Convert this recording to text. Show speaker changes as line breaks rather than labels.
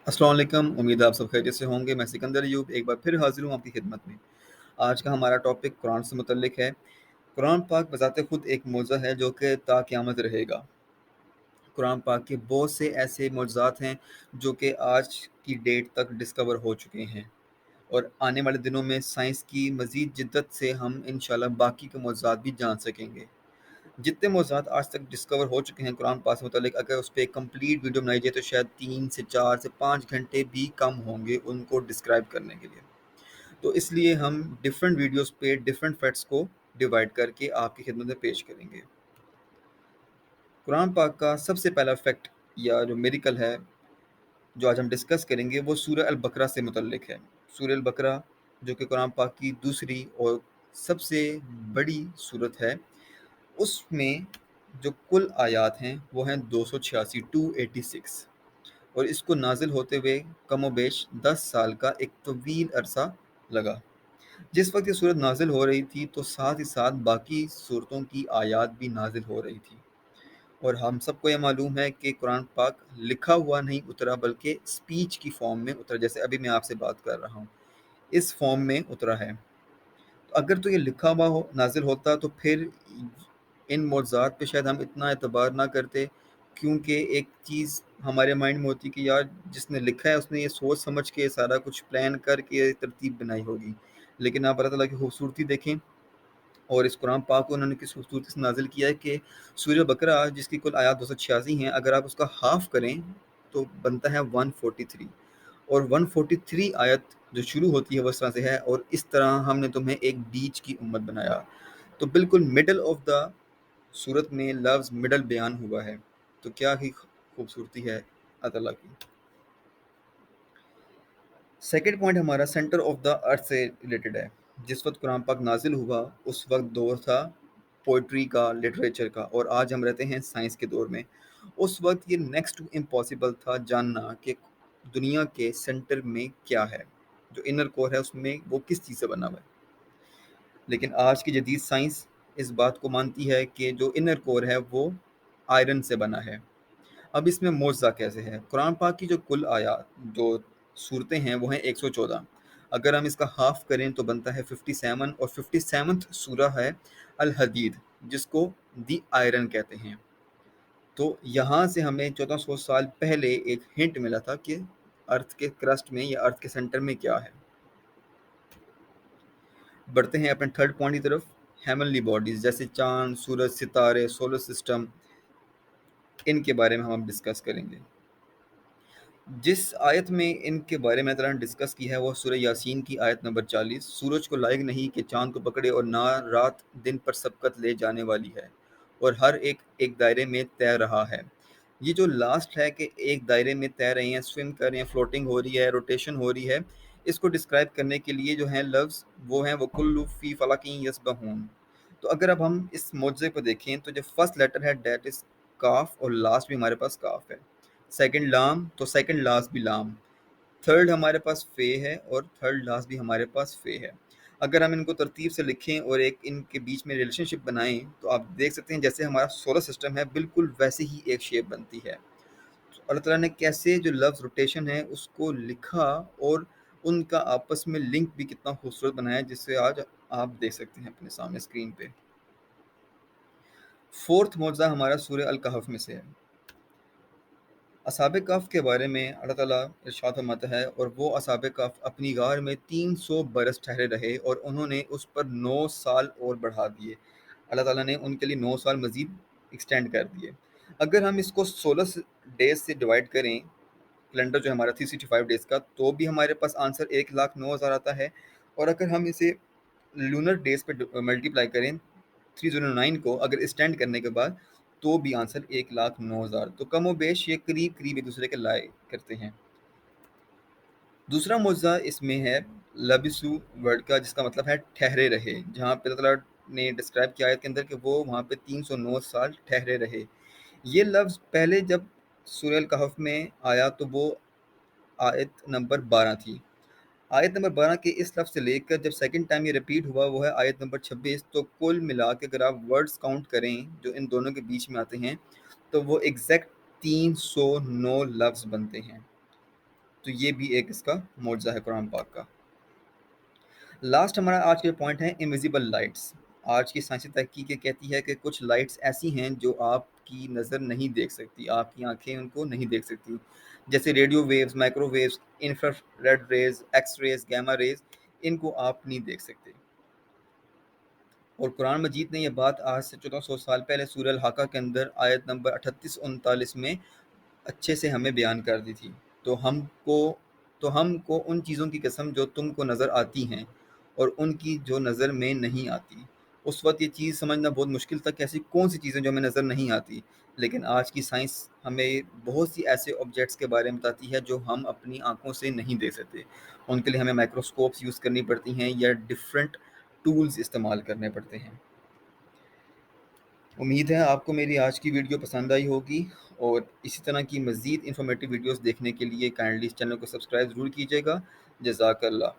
अस्सलाम वालेकुम। उम्मीद है आप सब खैरियत से होंगे। मैं सिकंदर अयूब एक बार फिर हाजिर हूँ आपकी खिदमत में। आज का हमारा टॉपिक कुरान से मुतल्लिक है। कुरान पाक बज़ाते खुद एक मौज़ा है जो कि ता क़यामत रहेगा। कुरान पाक के बहुत से ऐसे मौज़ात हैं जो कि आज की डेट तक डिस्कवर हो चुके हैं, और आने वाले दिनों में साइंस की मज़ीद जिद्दत से हम इंशाल्लाह बाकी के मौज़ात भी जान सकेंगे। जितने मौज़ात आज तक डिस्कवर हो चुके हैं कुरान पाक से मुतल्लिक, अगर उस पे एक कंप्लीट वीडियो बनाई जाए तो शायद 3 से 4 से 5 घंटे भी कम होंगे उनको डिस्क्राइब करने के लिए। तो इसलिए हम डिफरेंट वीडियोस पे डिफरेंट फैक्ट्स को डिवाइड करके आपकी खिदमत में पेश करेंगे। कुरान पाक का सबसे पहला फैक्ट या जो मेरिकल है जो आज हम डिस्कस करेंगे वो सूरह अल बकरा से मुतल्लिक है। सूरह अल बकरा जो कि कुरान पाक की दूसरी और सबसे बड़ी सूरत है, उसमें जो कुल आयात हैं वो हैं 286 286, और इसको नाजिल होते हुए कमोबेश 10 साल का एक तवील अरसा लगा। जिस वक्त ये सूरत नाजिल हो रही थी तो साथ ही साथ बाकी सूरतों की आयात भी नाजिल हो रही थी, और हम सबको ये मालूम है कि कुरान पाक लिखा हुआ नहीं उतरा बल्कि स्पीच की फॉर्म में उतरा। जैसे अभी मैं आपसे बात कर रहा हूँ, इस फॉर्म में उतरा है। तो अगर तो ये लिखा हुआ हो नाजिल होता तो फिर इन मौज़ात पे शायद हम इतना एतबार ना करते, क्योंकि एक चीज़ हमारे माइंड में होती कि यार जिसने लिखा है उसने ये सोच समझ के सारा कुछ प्लान करके ये तरतीब बनाई होगी। लेकिन आप अल्लाह ताला की खूबसूरती देखें, और इस कुरान पाक को उन्होंने किस खूबसूरती से नाजिल किया है कि सूरह बकरा जिसकी कुल आयात 286 हैं, अगर आप उसका हाफ करें तो बनता है 143, और 143 आयत जो शुरू होती है वो इस तरह से है, और इस तरह हमने तुम्हें एक बीच की उम्मत बनाया। तो बिल्कुल मिडल ऑफ द सूरत में लफ्ज़ मिडल बयान हुआ है। तो क्या ही खूबसूरती है अल्लाह ताला की। सेकंड पॉइंट हमारा सेंटर ऑफ द अर्थ से रिलेटेड है। जिस वक्त कुरान पाक नाजिल हुआ उस वक्त दौर था पोइट्री का, लिटरेचर का, और आज हम रहते हैं साइंस के दौर में। उस वक्त ये नेक्स्ट टू इम्पॉसिबल था जानना कि दुनिया के सेंटर में क्या है, जो इनर कोर है उसमें वो किस चीज़ से बना हुआ है। लेकिन आज की जदीद साइंस इस बात को मानती है कि जो इनर कोर है वो आयरन से बना है। अब इसमें मौज़ा कैसे है? कुरान पाक की जो कुल आयात जो सूरतें हैं वो हैं 114। अगर हम इसका हाफ करें तो बनता है 57, और 57th सूरह है अल हदीद, जिसको दी आयरन कहते हैं। तो यहाँ से हमें 1400 साल पहले एक हिंट मिला था कि अर्थ के क्रस्ट में या अर्थ के सेंटर में क्या है। बढ़ते हैं अपने थर्ड पॉइंट की तरफ। हेवनली बॉडीज जैसे चांद, सूरज, सितारे, सोलर सिस्टम, इनके बारे में हम डिस्कस करेंगे। जिस आयत में इनके बारे में अल्लाह ने डिस्कस की है वो सूरह यासीन की आयत नंबर 40। सूरज को लायक नहीं कि चांद को पकड़े, और ना रात दिन पर सबकत ले जाने वाली है, और हर एक एक दायरे में तैर रहा है। ये जो लास्ट है कि एक दायरे में तैर रहे हैं, स्विम कर रहे हैं, फ्लोटिंग हो रही है, रोटेशन हो रही है, इसको डिस्क्राइब करने के लिए जो हैं लफ्ज़ वो हैं वकुल्लु फ़ी फ़लकिन यस्बहून। तो अगर अब हम इस मौज़े को देखें तो जो फर्स्ट लेटर है डेट इज़ काफ, और लास्ट भी हमारे पास काफ है। सेकंड लाम तो सेकंड लास्ट भी लाम। थर्ड हमारे पास फे है, और थर्ड लास्ट भी हमारे पास फे है। अगर हम इनको तरतीब से लिखें और एक इनके बीच में रिलेशनशिप बनाएं तो आप देख सकते हैं जैसे हमारा सोलर सिस्टम है बिल्कुल वैसे ही एक शेप बनती है। तो अल्लाह ताला ने कैसे जो लफ्ज़ रोटेशन है उसको लिखा, और उनका आपस में लिंक भी कितना खूबसूरत बनाया है, जिससे आज आप देख सकते हैं अपने सामने स्क्रीन पे। फोर्थ मौज़ा हमारा सूरह अल कहफ में से है। असहाब कहफ के बारे में अल्लाह ताला इरशाद फरमाता है, और वो असहाब कहफ अपनी गार में 300 बरस ठहरे रहे, और उन्होंने उस पर 9 साल और बढ़ा दिए। अल्लाह ताला ने उनके लिए 9 साल मज़ीद एक्सटेंड कर दिए। अगर हम इसको 16 डेज से डिवाइड करें, कैलेंडर जो हमारा 365 डेज़ का, तो भी हमारे पास आंसर 1,09,000 आता है। और अगर हम इसे लूनर डेज पे मल्टीप्लाई करें 309 को अगर एक्सटेंड करने के बाद, तो भी आंसर 1,09,000। तो कम व बेश ये करीब करीब एक दूसरे के लाए करते हैं। दूसरा मुआवजा इसमें है लबिसु वर्ड का, जिसका मतलब है ठहरे रहे, जहाँ पे अल्लाह ताला ने डिस्क्राइब किया आयत के अंदर कि वो वहाँ पे 309 साल ठहरे रहे। ये लफ्ज़ पहले जब सूरह अल कहफ में आया तो वो आयत नंबर 12 थी। आयत नंबर 12 के इस लफ्ज़ से लेकर जब सेकंड टाइम ये रिपीट हुआ वो है आयत नंबर 26। तो कुल मिला के अगर आप वर्ड्स काउंट करें जो इन दोनों के बीच में आते हैं तो वो एग्जैक्ट 309 लफ्ज़ बनते हैं। تو یہ بھی ایک اس کا معجزہ ہے قرآن پاک کا۔ لاسٹ ہمارا آج کے پوائنٹ ہے انویزیبل لائٹس۔ آج کی سائنسی تحقیق یہ کہتی ہے کہ کچھ لائٹس ایسی ہیں جو آپ کی نظر نہیں دیکھ سکتی، آپ کی آنکھیں ان کو نہیں دیکھ سکتی، جیسے radio waves, microwaves, infrared rays, X rays, gamma rays, ان کو آپ نہیں دیکھ سکتے۔ اور قرآن مجید نے یہ بات آج سے 1400 سال پہلے سورہ الحاقہ کے اندر آیت نمبر 38-39 میں اچھے سے ہمیں بیان کر دی تھی۔ تو ہم کو ان چیزوں کی قسم جو تم کو نظر آتی ہیں اور ان کی جو نظر میں نہیں آتی۔ اس وقت یہ چیز سمجھنا بہت مشکل تھا کہ ایسی کون سی چیزیں جو ہمیں نظر نہیں آتی، لیکن آج کی سائنس ہمیں بہت سی ایسے آبجیکٹس کے بارے میں بتاتی ہے جو ہم اپنی آنکھوں سے نہیں دیکھ سکتے۔ ان کے لیے ہمیں مائکروسکوپس یوز کرنی پڑتی ہیں یا ڈفرینٹ ٹولز استعمال کرنے پڑتے ہیں۔ امید ہے آپ کو میری آج کی ویڈیو پسند آئی ہوگی، اور اسی طرح کی مزید انفارمیٹیو ویڈیوز دیکھنے کے لیے کائنڈلی اس چینل کو سبسکرائب ضرور کیجیے گا۔ جزاک اللہ۔